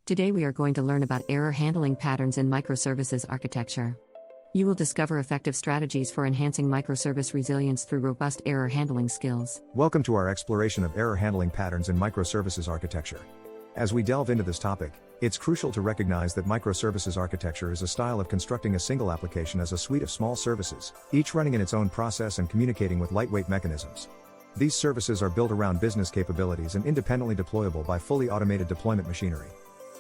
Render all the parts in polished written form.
Today we are going to learn about error handling patterns in microservices architecture. You will discover effective strategies for enhancing microservice resilience through robust error handling skills. Welcome to our exploration of error handling patterns in microservices architecture. As we delve into this topic, it's crucial to recognize that microservices architecture is a style of constructing a single application as a suite of small services, each running in its own process and communicating with lightweight mechanisms. These services are built around business capabilities and independently deployable by fully automated deployment machinery.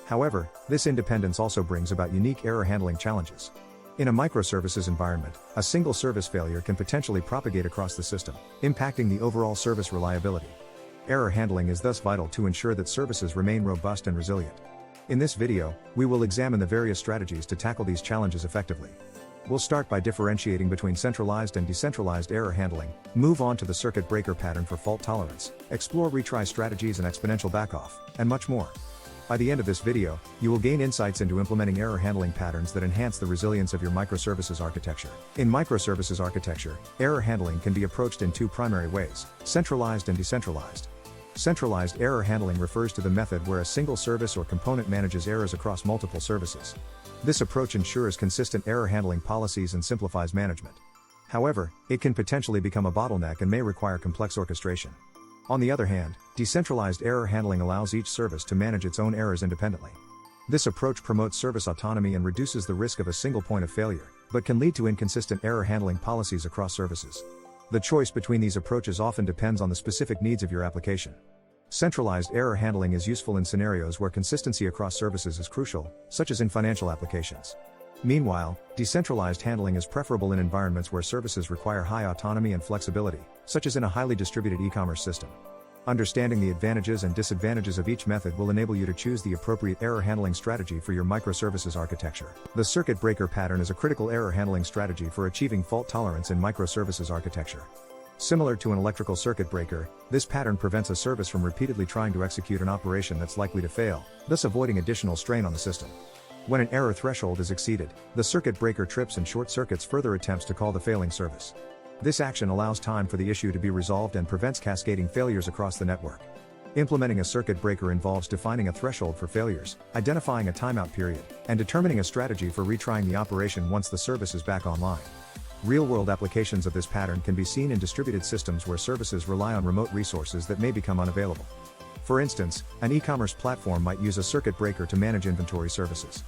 However, this independence also brings about unique error handling challenges. In a microservices environment, a single service failure can potentially propagate across the system, impacting the overall service reliability. Error handling is thus vital to ensure that services remain robust and resilient. In this video, we will examine the various strategies to tackle these challenges effectively. We'll start by differentiating between centralized and decentralized error handling, move on to the circuit breaker pattern for fault tolerance, explore retry strategies and exponential backoff, and much more. By the end of this video, you will gain insights into implementing error handling patterns that enhance the resilience of your microservices architecture. In microservices architecture, error handling can be approached in two primary ways: centralized and decentralized. Centralized error handling refers to the method where a single service or component manages errors across multiple services. This approach ensures consistent error handling policies and simplifies management. However, it can potentially become a bottleneck and may require complex orchestration. On the other hand, decentralized error handling allows each service to manage its own errors independently. This approach promotes service autonomy and reduces the risk of a single point of failure, but can lead to inconsistent error handling policies across services. The choice between these approaches often depends on the specific needs of your application. Centralized error handling is useful in scenarios where consistency across services is crucial, such as in financial applications. Meanwhile, decentralized handling is preferable in environments where services require high autonomy and flexibility, such as in a highly distributed e-commerce system. Understanding the advantages and disadvantages of each method will enable you to choose the appropriate error handling strategy for your microservices architecture. The circuit breaker pattern is a critical error handling strategy for achieving fault tolerance in microservices architecture. Similar to an electrical circuit breaker, this pattern prevents a service from repeatedly trying to execute an operation that's likely to fail, thus avoiding additional strain on the system. When an error threshold is exceeded, the circuit breaker trips and short circuits further attempts to call the failing service. This action allows time for the issue to be resolved and prevents cascading failures across the network. Implementing a circuit breaker involves defining a threshold for failures, identifying a timeout period, and determining a strategy for retrying the operation once the service is back online. Real-world applications of this pattern can be seen in distributed systems where services rely on remote resources that may become unavailable. For instance, an e-commerce platform might use a circuit breaker to manage inventory services.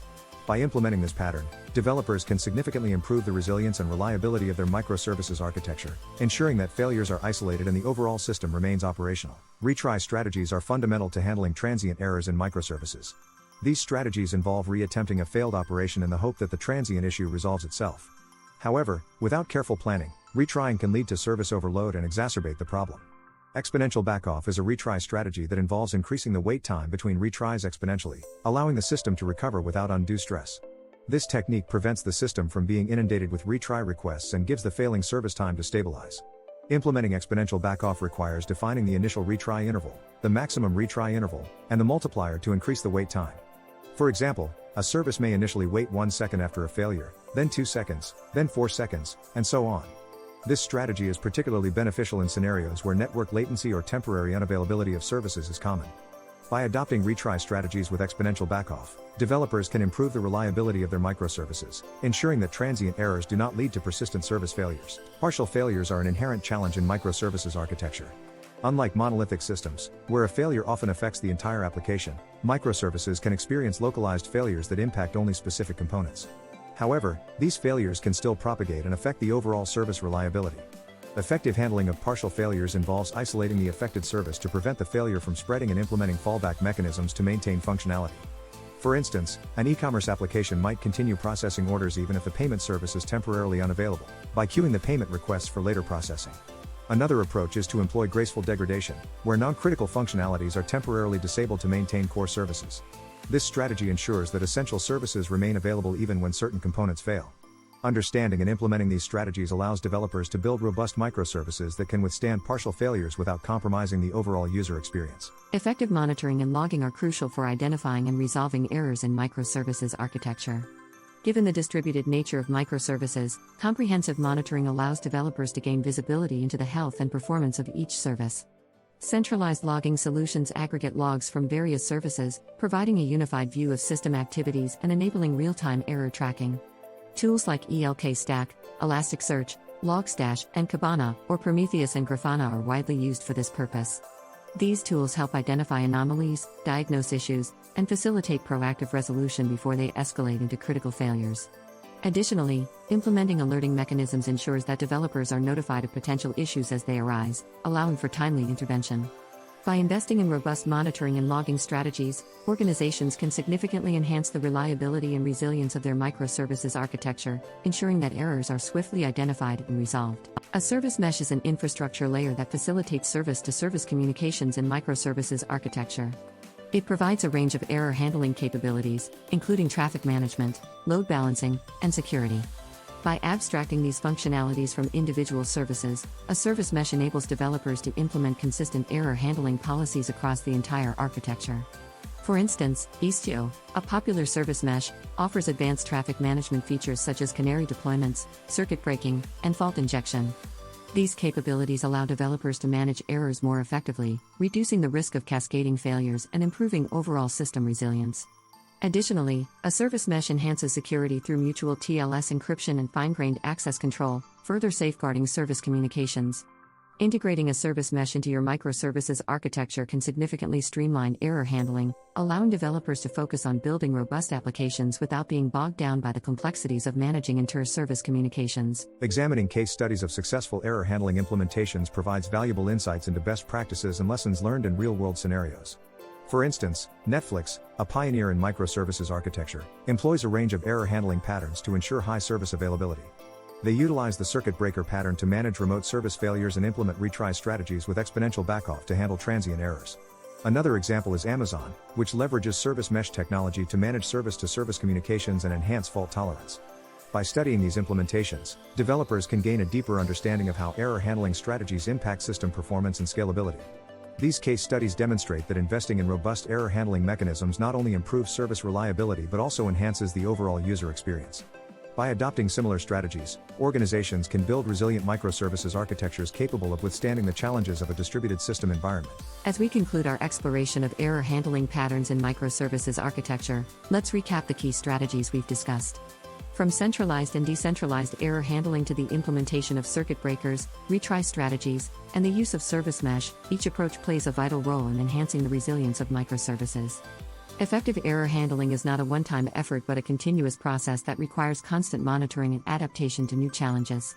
By implementing this pattern, developers can significantly improve the resilience and reliability of their microservices architecture, ensuring that failures are isolated and the overall system remains operational. Retry strategies are fundamental to handling transient errors in microservices. These strategies involve reattempting a failed operation in the hope that the transient issue resolves itself. However, without careful planning, retrying can lead to service overload and exacerbate the problem. Exponential backoff is a retry strategy that involves increasing the wait time between retries exponentially, allowing the system to recover without undue stress. This technique prevents the system from being inundated with retry requests and gives the failing service time to stabilize. Implementing exponential backoff requires defining the initial retry interval, the maximum retry interval, and the multiplier to increase the wait time. For example, a service may initially wait 1 second after a failure, then 2 seconds, then 4 seconds, and so on. This strategy is particularly beneficial in scenarios where network latency or temporary unavailability of services is common. By adopting retry strategies with exponential backoff, developers can improve the reliability of their microservices, ensuring that transient errors do not lead to persistent service failures. Partial failures are an inherent challenge in microservices architecture. Unlike monolithic systems, where a failure often affects the entire application, microservices can experience localized failures that impact only specific components. However, these failures can still propagate and affect the overall service reliability. Effective handling of partial failures involves isolating the affected service to prevent the failure from spreading and implementing fallback mechanisms to maintain functionality. For instance, an e-commerce application might continue processing orders even if the payment service is temporarily unavailable, by queuing the payment requests for later processing. Another approach is to employ graceful degradation, where non-critical functionalities are temporarily disabled to maintain core services. This strategy ensures that essential services remain available even when certain components fail. Understanding and implementing these strategies allows developers to build robust microservices that can withstand partial failures without compromising the overall user experience. Effective monitoring and logging are crucial for identifying and resolving errors in microservices architecture. Given the distributed nature of microservices, comprehensive monitoring allows developers to gain visibility into the health and performance of each service. Centralized logging solutions aggregate logs from various services, providing a unified view of system activities and enabling real-time error tracking. Tools like ELK Stack, Elasticsearch, Logstash, and Kibana, or Prometheus and Grafana are widely used for this purpose. These tools help identify anomalies, diagnose issues, and facilitate proactive resolution before they escalate into critical failures. Additionally, implementing alerting mechanisms ensures that developers are notified of potential issues as they arise, allowing for timely intervention. By investing in robust monitoring and logging strategies, organizations can significantly enhance the reliability and resilience of their microservices architecture, ensuring that errors are swiftly identified and resolved. A service mesh is an infrastructure layer that facilitates service-to-service communications in microservices architecture. It provides a range of error handling capabilities, including traffic management, load balancing, and security. By abstracting these functionalities from individual services, a service mesh enables developers to implement consistent error handling policies across the entire architecture. For instance, Istio, a popular service mesh, offers advanced traffic management features such as canary deployments, circuit breaking, and fault injection. These capabilities allow developers to manage errors more effectively, reducing the risk of cascading failures and improving overall system resilience. Additionally, a service mesh enhances security through mutual TLS encryption and fine-grained access control, further safeguarding service communications. Integrating a service mesh into your microservices architecture can significantly streamline error handling, allowing developers to focus on building robust applications without being bogged down by the complexities of managing inter-service communications. Examining case studies of successful error handling implementations provides valuable insights into best practices and lessons learned in real-world scenarios. For instance, Netflix, a pioneer in microservices architecture, employs a range of error handling patterns to ensure high service availability. They utilize the circuit breaker pattern to manage remote service failures and implement retry strategies with Exponential Backoff to handle transient errors. Another example is Amazon, which leverages service mesh technology to manage service-to-service communications and enhance fault tolerance. By studying these implementations, developers can gain a deeper understanding of how error handling strategies impact system performance and scalability. These case studies demonstrate that investing in robust error handling mechanisms not only improves service reliability but also enhances the overall user experience. By adopting similar strategies, organizations can build resilient microservices architectures capable of withstanding the challenges of a distributed system environment. As we conclude our exploration of error handling patterns in microservices architecture, let's recap the key strategies we've discussed. From centralized and decentralized error handling to the implementation of circuit breakers, retry strategies, and the use of service mesh, each approach plays a vital role in enhancing the resilience of microservices. Effective error handling is not a one-time effort but a continuous process that requires constant monitoring and adaptation to new challenges.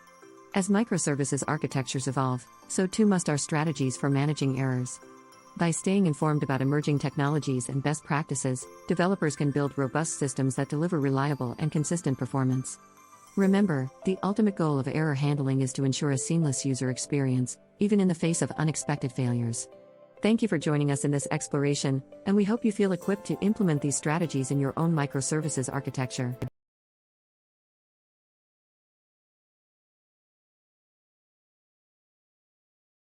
As microservices architectures evolve, so too must our strategies for managing errors. By staying informed about emerging technologies and best practices, developers can build robust systems that deliver reliable and consistent performance. Remember, the ultimate goal of error handling is to ensure a seamless user experience, even in the face of unexpected failures. Thank you for joining us in this exploration, and we hope you feel equipped to implement these strategies in your own microservices architecture.